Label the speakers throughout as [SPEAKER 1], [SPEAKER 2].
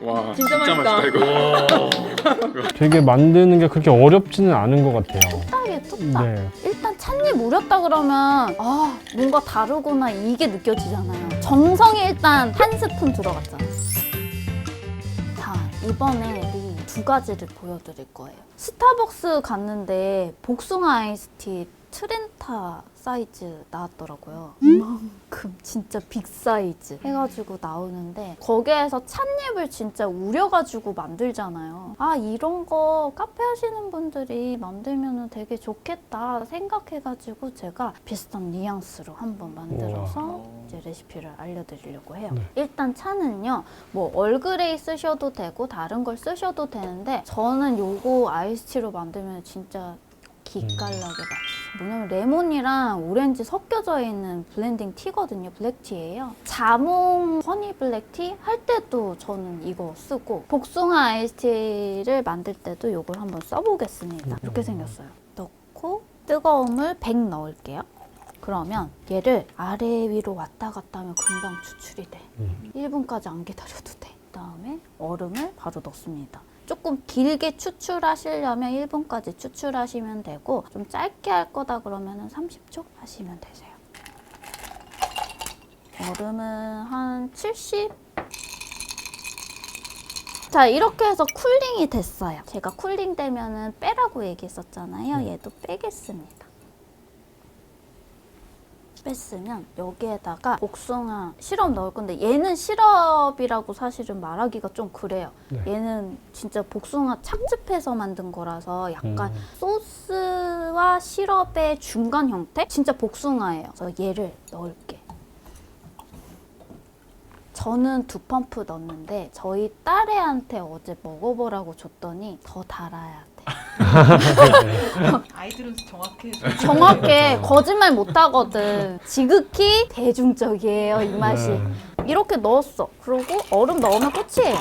[SPEAKER 1] 와
[SPEAKER 2] 진짜 맛있다.
[SPEAKER 1] 이거.
[SPEAKER 3] 되게 만드는 게 그렇게 어렵지는 않은 것 같아요.
[SPEAKER 4] 뚝딱이에요, 뚝딱.
[SPEAKER 3] 네.
[SPEAKER 4] 일단 찻잎 우렸다 그러면 뭔가 다르구나 이게 느껴지잖아요. 정성이 일단 한 스푼 들어갔잖아요. 자, 이번에 이 두 가지를 보여드릴 거예요. 스타벅스 갔는데 복숭아 아이스티 트렌타 사이즈 나왔더라고요. 이만큼 진짜 빅 사이즈 해가지고 나오는데 거기에서 찻잎을 진짜 우려가지고 만들잖아요. 아, 이런 거 카페 하시는 분들이 만들면 되게 좋겠다 생각해가지고 제가 비슷한 뉘앙스로 한번 만들어서 이제 레시피를 알려드리려고 해요.
[SPEAKER 3] 네.
[SPEAKER 4] 일단 차는요, 뭐 얼그레이 쓰셔도 되고 다른 걸 쓰셔도 되는데 저는 요거 아이스티로 만들면 진짜 기깔나게 맛있어요. 뭐냐면 레몬이랑 오렌지 섞여져 있는 블렌딩 티거든요. 블랙티예요. 자몽 허니 블랙티 할 때도 저는 이거 쓰고 복숭아 아이스티를 만들 때도 이걸 한번 써보겠습니다. 이렇게 생겼어요. 넣고 뜨거운 물 100 넣을게요. 그러면 얘를 아래 위로 왔다 갔다 하면 금방 추출이 돼. 1분까지 안 기다려도 돼. 그다음에 얼음을 바로 넣습니다. 조금 길게 추출하시려면 1분까지 추출하시면 되고 좀 짧게 할 거다 그러면 30초 하시면 되세요. 얼음은 한 70? 자, 이렇게 해서 쿨링이 됐어요. 제가 쿨링 되면은 빼라고 얘기했었잖아요. 얘도 빼겠습니다. 뺐으면 여기에다가 복숭아 시럽 넣을 건데 얘는 시럽이라고 사실은 말하기가 좀 그래요.
[SPEAKER 3] 네.
[SPEAKER 4] 얘는 진짜 복숭아 착즙해서 만든 거라서 약간 소스와 시럽의 중간 형태? 진짜 복숭아예요. 그래서 얘를 넣을게. 저는 2펌프 넣었는데 저희 딸애한테 어제 먹어보라고 줬더니 더 달아야 돼.
[SPEAKER 2] 아이들은
[SPEAKER 4] 정확해. 거짓말 못하거든. 지극히 대중적이에요, 이 맛이.
[SPEAKER 3] 네.
[SPEAKER 4] 이렇게 넣었어. 그리고 얼음 넣으면 끝이에요.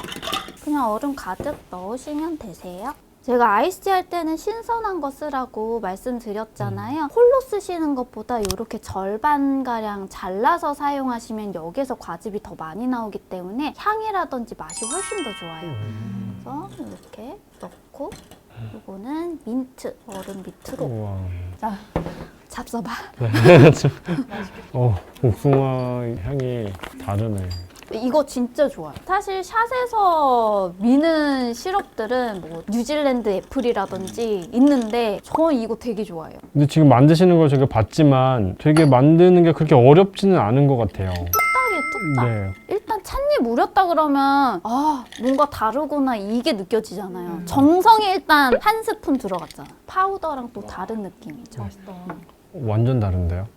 [SPEAKER 4] 그냥 얼음 가득 넣으시면 되세요. 제가 아이스티 할 때는 신선한 거 쓰라고 말씀드렸잖아요. 홀로 쓰시는 것보다 이렇게 절반가량 잘라서 사용하시면 여기에서 과즙이 더 많이 나오기 때문에 향이라든지 맛이 훨씬 더 좋아요. 그래서 이렇게 넣고 이거는 민트, 얼음 밑으로.
[SPEAKER 3] 우와.
[SPEAKER 4] 자, 잡숴봐.
[SPEAKER 3] 복숭아 향이 다르네.
[SPEAKER 4] 이거 진짜 좋아요. 사실 샷에서 미는 시럽들은 뭐 뉴질랜드 애플이라든지 있는데 저 이거 되게 좋아해요.
[SPEAKER 3] 근데 지금 만드시는 걸 제가 봤지만 되게 만드는 게 그렇게 어렵지는 않은 것 같아요.
[SPEAKER 4] 뚝딱이에요, 뚝딱.
[SPEAKER 3] 네.
[SPEAKER 4] 일단 찻잎 우렸다 그러면 뭔가 다르구나 이게 느껴지잖아요. 정성이 일단 한 스푼 들어갔잖아. 파우더랑 또 다른 느낌이죠.
[SPEAKER 2] 맛있다.
[SPEAKER 3] 완전 다른데요?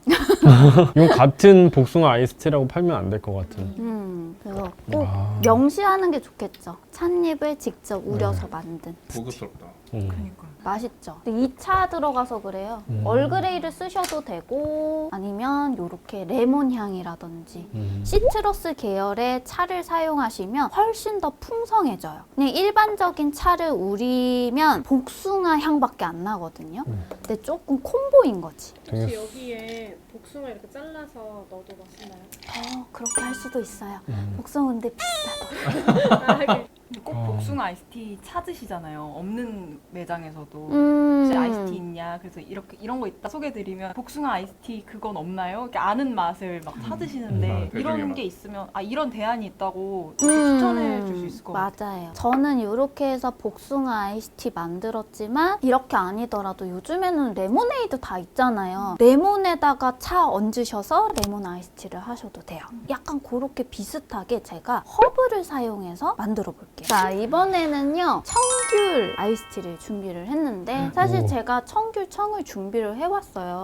[SPEAKER 3] 이건 같은 복숭아 아이스티라고 팔면 안 될 것 같은.
[SPEAKER 4] 그래서 꼭 명시하는 게 좋겠죠. 찻잎을 직접 우려서 만든.
[SPEAKER 1] 고급스럽다.
[SPEAKER 2] 그러니까.
[SPEAKER 4] 맛있죠. 2차 들어가서 그래요. 얼그레이를 쓰셔도 되고 아니면 이렇게 레몬 향이라든지 시트러스 계열의 차를 사용하시면 훨씬 더 풍성해져요. 그냥 일반적인 차를 우리면 복숭아 향밖에 안 나거든요. 근데 조금 콤보인 거지.
[SPEAKER 5] 혹시 여기에 복숭아 이렇게 잘라서 넣어도 맛있나요?
[SPEAKER 4] 그렇게 할 수도 있어요. 복숭아 근데 비싸더라고요.
[SPEAKER 5] 아, 하긴.
[SPEAKER 2] 꼭 복숭아 아이스티 찾으시잖아요. 없는 매장에서도.
[SPEAKER 4] 음.
[SPEAKER 2] 혹시 아이스티 있냐? 그래서 이런 거 있다 소개해드리면 복숭아 아이스티 그건 없나요? 이렇게 아는 맛을 막 찾으시는데
[SPEAKER 1] 대중의
[SPEAKER 2] 이런
[SPEAKER 1] 맛.
[SPEAKER 2] 게 있으면 이런 대안이 있다고 이렇게 추천해 줄 수 있을 것 같아요.
[SPEAKER 4] 맞아요. 저는 이렇게 해서 복숭아 아이스티 만들었지만 이렇게 아니더라도 요즘에는 레모네이드 다 있잖아요. 레몬에다가 차 얹으셔서 레몬 아이스티를 하셔도 돼요. 약간 그렇게 비슷하게 제가 허브를 사용해서 만들어 볼게요. 자, 이번에는요 청귤 아이스티를 준비를 했는데 사실
[SPEAKER 3] 오.
[SPEAKER 4] 제가 청귤청을 준비를 해왔어요.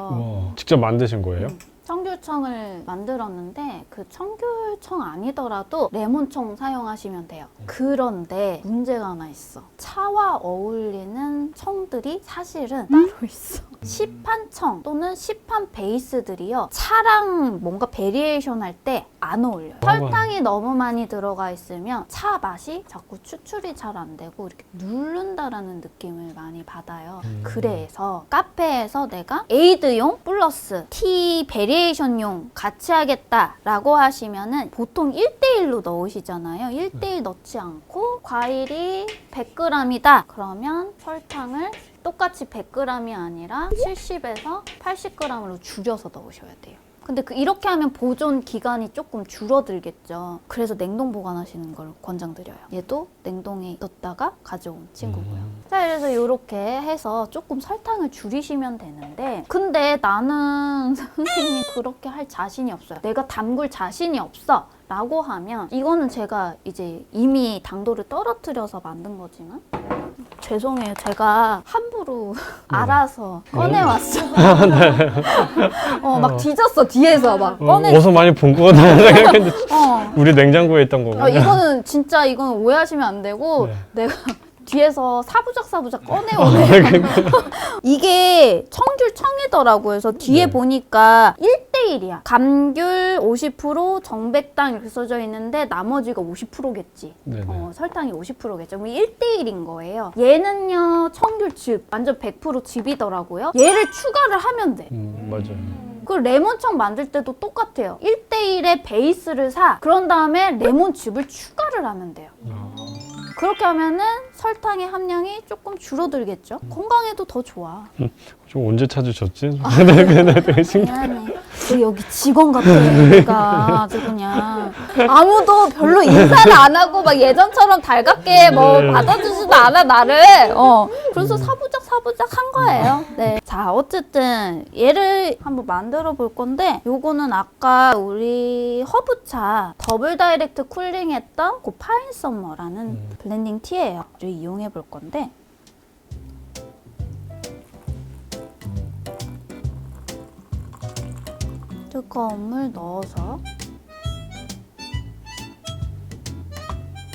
[SPEAKER 3] 와. 직접 만드신 거예요?
[SPEAKER 4] 청귤청을 만들었는데 그 청귤청 아니더라도 레몬청 사용하시면 돼요. 그런데 문제가 하나 있어. 차와 어울리는 청들이 사실은 따로 있어. 시판청 또는 시판 베이스들이요. 차랑 뭔가 베리에이션 할 때 안 어울려요. 설탕이 너무 많이 들어가 있으면 차 맛이 자꾸 추출이 잘 안 되고 이렇게 누른다라는 느낌을 많이 받아요. 그래서 카페에서 내가 에이드용 플러스 티 베리에이션용 같이 하겠다라고 하시면은 보통 1대1로 넣으시잖아요. 1대1 넣지 않고 과일이 100g이다. 그러면 설탕을 똑같이 100g이 아니라 70에서 80g으로 줄여서 넣으셔야 돼요. 근데 이렇게 하면 보존 기간이 조금 줄어들겠죠. 그래서 냉동 보관하시는 걸 권장드려요. 얘도 냉동에 넣었다가 가져온 친구고요. 자, 그래서 이렇게 해서 조금 설탕을 줄이시면 되는데 근데 나는 선생님 그렇게 할 자신이 없어요. 내가 담글 자신이 없어. 라고 하면 이거는 제가 이제 이미 당도를 떨어뜨려서 만든 거지만 죄송해요. 제가 함부로 알아서 꺼내왔어요. 막 뒤졌어. 뒤에서 막 꺼내.
[SPEAKER 3] 어디서 많이 본 거 같다 생각했는데
[SPEAKER 4] 어.
[SPEAKER 3] 우리 냉장고에 있던 거고.
[SPEAKER 4] 이거는 진짜 이건 오해하시면 안 되고
[SPEAKER 3] 네.
[SPEAKER 4] 내가 뒤에서 사부작 꺼내오네. 이게 청귤청이더라고요. 그래서 뒤에
[SPEAKER 3] 네. 보니까
[SPEAKER 4] 보니까 1대1이야. 감귤 50%, 정백당 이렇게 써져 있는데 나머지가 50%겠지.
[SPEAKER 3] 네네.
[SPEAKER 4] 설탕이 50%겠죠. 그럼 1대1인 거예요. 얘는요, 청귤즙 완전 100% 즙이더라고요. 얘를 추가를 하면 돼.
[SPEAKER 3] 맞아요.
[SPEAKER 4] 그 레몬청 만들 때도 똑같아요. 1대1의 베이스를 사. 그런 다음에 레몬즙을 추가를 하면 돼요. 그렇게 하면은 설탕의 함량이 조금 줄어들겠죠. 건강에도 더 좋아.
[SPEAKER 3] 좀 언제 찾으셨지? 되게 신기해.
[SPEAKER 4] 미안해. 너 여기 직원 같아. 내가 아주 그냥 아무도 별로 인사를 안 하고 막 예전처럼 달갑게 뭐
[SPEAKER 3] 네.
[SPEAKER 4] 받아주지도 않아 나를. 그래서 사부작 한 거예요. 네. 자, 어쨌든 얘를 한번 만들어 볼 건데 요거는 아까 우리 허브차 더블 다이렉트 쿨링했던 그 파인 썸머라는 블렌딩 티예요. 를 이용해 볼 건데. 뜨거운 물 넣어서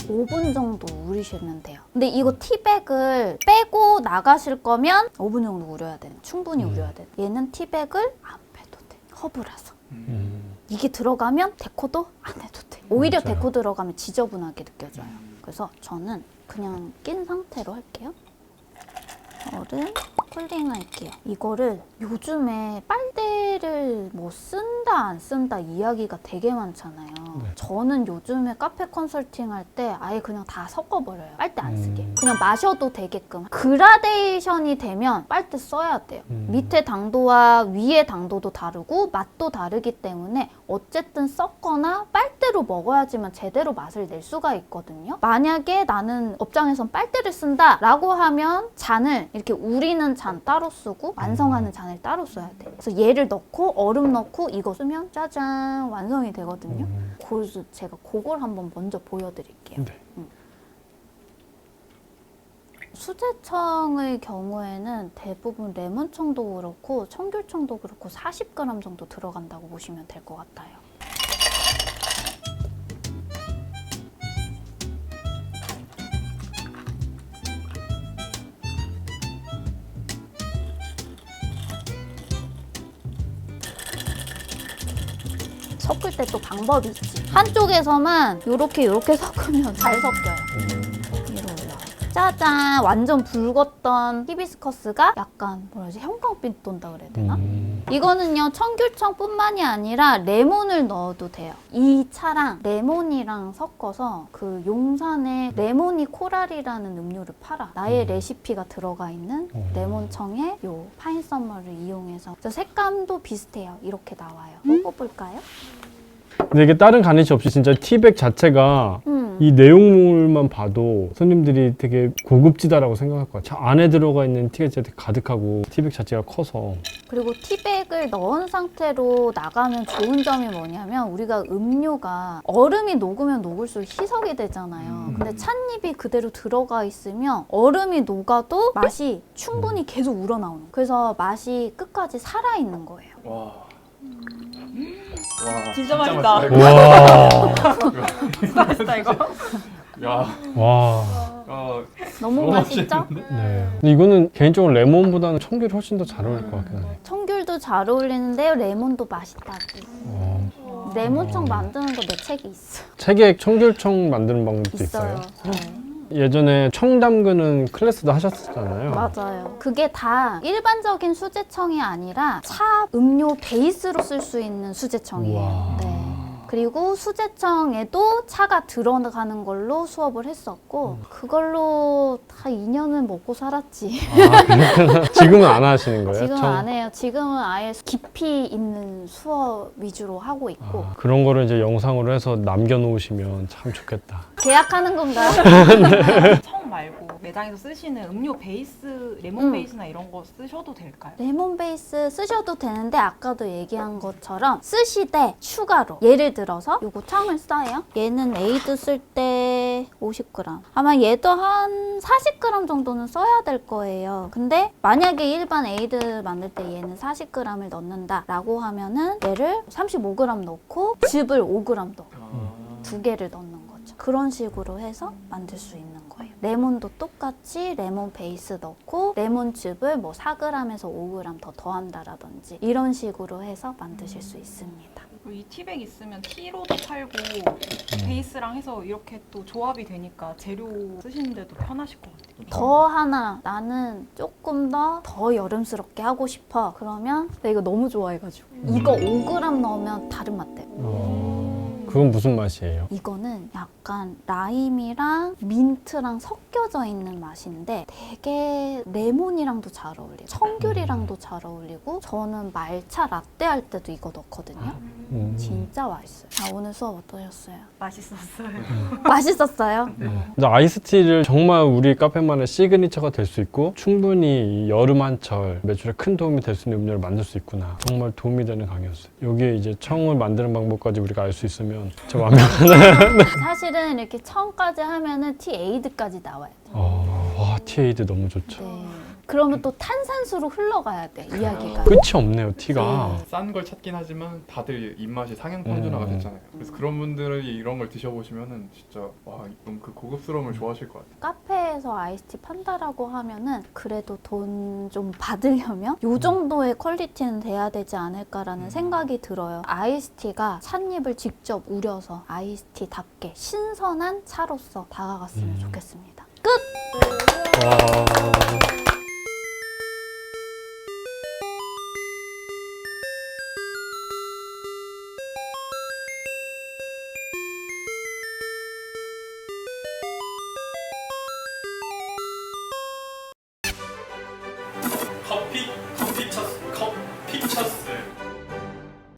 [SPEAKER 4] 5분 정도 우리시면 돼요. 근데 이거 티백을 빼고 나가실 거면 5분 정도 우려야 돼요. 충분히 우려야 돼요. 얘는 티백을 안 빼도 돼. 허브라서. 이게 들어가면 데코도 안 해도 돼. 오히려
[SPEAKER 3] 맞아요.
[SPEAKER 4] 데코 들어가면 지저분하게 느껴져요. 그래서 저는 그냥 낀 상태로 할게요. 얼음 쿨링할게요. 이거를 요즘에 빨대를 뭐 쓴다 안 쓴다 이야기가 되게 많잖아요.
[SPEAKER 3] 네.
[SPEAKER 4] 저는 요즘에 카페 컨설팅 할 때 아예 그냥 다 섞어버려요. 빨대 안 쓰게. 그냥 마셔도 되게끔. 그라데이션이 되면 빨대 써야 돼요. 밑에 당도와 위에 당도도 다르고 맛도 다르기 때문에 어쨌든 섞거나 빨대로 먹어야지만 제대로 맛을 낼 수가 있거든요. 만약에 나는 업장에선 빨대를 쓴다 라고 하면 잔을 이렇게 우리는 잔 따로 쓰고 완성하는 잔을 따로 써야 돼. 그래서 얘를 넣고 얼음 넣고 이거 쓰면 짜잔 완성이 되거든요. 그래서 제가 그걸 한번 먼저 보여드릴게요.
[SPEAKER 3] 네.
[SPEAKER 4] 수제청의 경우에는 대부분 레몬청도 그렇고 청귤청도 그렇고 40g 정도 들어간다고 보시면 될 것 같아요. 섞을 때 또 방법이 있지. 한쪽에서만 요렇게 섞으면 잘 섞여요. 위로 올라와요. 짜잔! 완전 붉었던 히비스커스가 약간 뭐라지 형광빛 돈다 그래야 되나? 이거는요 청귤청뿐만이 아니라 레몬을 넣어도 돼요. 이 차랑 레몬이랑 섞어서 그 용산에 레모니 코랄이라는 음료를 팔아. 나의 레시피가 들어가 있는 레몬청에 요 파인 썸머를 이용해서 색감도 비슷해요. 이렇게 나와요. 먹어볼까요?
[SPEAKER 3] 근데 이게 다른 가니시 없이 진짜 티백 자체가 이 내용물만 봐도 손님들이 되게 고급지다라고 생각할 거야. 안에 들어가 있는 티가 진짜 되게 가득하고 티백 자체가 커서.
[SPEAKER 4] 그리고 티백을 넣은 상태로 나가면 좋은 점이 뭐냐면 우리가 음료가 얼음이 녹으면 녹을수록 희석이 되잖아요. 근데 찻잎이 그대로 들어가 있으면 얼음이 녹아도 맛이 충분히 계속 우러나오는 거예요. 그래서 맛이 끝까지 살아있는 거예요.
[SPEAKER 1] 와.
[SPEAKER 2] 진짜 맛있다.
[SPEAKER 3] 와.
[SPEAKER 2] 맛있다 이거.
[SPEAKER 1] 야.
[SPEAKER 3] 와.
[SPEAKER 4] 너무 맛있죠?
[SPEAKER 3] 네. 근데 이거는 개인적으로 레몬보다는 청귤이 훨씬 더 잘 어울릴 것 같긴 하네.
[SPEAKER 4] 청귤도 잘 어울리는데 레몬도 맛있다고. 레몬청 만드는 거 내 책에 있어.
[SPEAKER 3] 책에 청귤청 만드는 방법도 있어요?
[SPEAKER 4] 네.
[SPEAKER 3] 예전에 청 담그는 클래스도 하셨잖아요.
[SPEAKER 4] 맞아요. 그게 다 일반적인 수제청이 아니라 차 음료 베이스로 쓸 수 있는 수제청이에요.
[SPEAKER 3] 우와.
[SPEAKER 4] 네. 그리고 수제청에도 차가 들어가는 걸로 수업을 했었고 그걸로 다 2년을 먹고 살았지.
[SPEAKER 3] 지금은 안 하시는 거예요?
[SPEAKER 4] 지금은
[SPEAKER 3] 청?
[SPEAKER 4] 안 해요. 지금은 아예 깊이 있는 수업 위주로 하고 있고.
[SPEAKER 3] 그런 거를 이제 영상으로 해서 남겨놓으시면 참 좋겠다.
[SPEAKER 4] 계약하는 건가요?
[SPEAKER 2] 청 말고 매장에서 쓰시는 음료 베이스, 레몬 베이스나 이런 거 쓰셔도 될까요?
[SPEAKER 4] 레몬 베이스 쓰셔도 되는데 아까도 얘기한 것처럼 쓰시되 추가로 예를 들어서 요거 청을 써요. 얘는 에이드 쓸 때 50g. 아마 얘도 한 40g 정도는 써야 될 거예요. 근데 만약에 일반 에이드 만들 때 얘는 40g을 넣는다 라고 하면은 얘를 35g 넣고 즙을 5g 넣고 두 개를 넣는 거죠. 그런 식으로 해서 만들 수 있는 거예요. 레몬도 똑같이 레몬 베이스 넣고 레몬즙을 뭐 4g에서 5g 더 더한다라든지 이런 식으로 해서 만드실 수 있습니다.
[SPEAKER 2] 그리고 이 티백 있으면 티로도 팔고 베이스랑 해서 이렇게 또 조합이 되니까 재료 쓰시는데도 편하실 것 같아요.
[SPEAKER 4] 더 하나 나는 조금 더 여름스럽게 하고 싶어. 그러면 나 이거 너무 좋아해가지고 이거 5g 넣으면 다른 맛 돼요.
[SPEAKER 3] 그건 무슨 맛이에요?
[SPEAKER 4] 이거는 약간 라임이랑 민트랑 섞여져 있는 맛인데 되게 레몬이랑도 잘 어울려요. 청귤이랑도 잘 어울리고 저는 말차 라떼 할 때도 이거 넣거든요. 진짜 맛있어요. 오늘 수업 어떠셨어요?
[SPEAKER 2] 맛있었어요.
[SPEAKER 4] 맛있었어요?
[SPEAKER 3] 근데 아이스티를 정말 우리 카페만의 시그니처가 될 수 있고 충분히 이 여름 한철 매출에 큰 도움이 될 수 있는 음료를 만들 수 있구나. 정말 도움이 되는 강의였어요. 여기에 이제 청을 만드는 방법까지 우리가 알 수 있으면 진짜 완벽하네.
[SPEAKER 4] 사실은 이렇게 청까지 하면은 티 에이드까지 나와요.
[SPEAKER 3] 와, 티에이드 너무 좋죠.
[SPEAKER 4] 네. 그러면 또 탄산수로 흘러가야 돼, 이야기가.
[SPEAKER 3] 끝이 없네요, 티가.
[SPEAKER 1] 싼 걸 찾긴 하지만 다들 입맛이 상향 평준화가 됐잖아요. 그래서 그런 분들이 이런 걸 드셔보시면은 진짜 와, 너무 그 고급스러움을 좋아하실 것 같아요.
[SPEAKER 4] 카페에서 아이스티 판다라고 하면은 그래도 돈 좀 받으려면 요 정도의 퀄리티는 돼야 되지 않을까라는 생각이 들어요. 아이스티가 찻잎을 직접 우려서 아이스티답게 신선한 차로서 다가갔으면 좋겠습니다. 끝!
[SPEAKER 3] 와.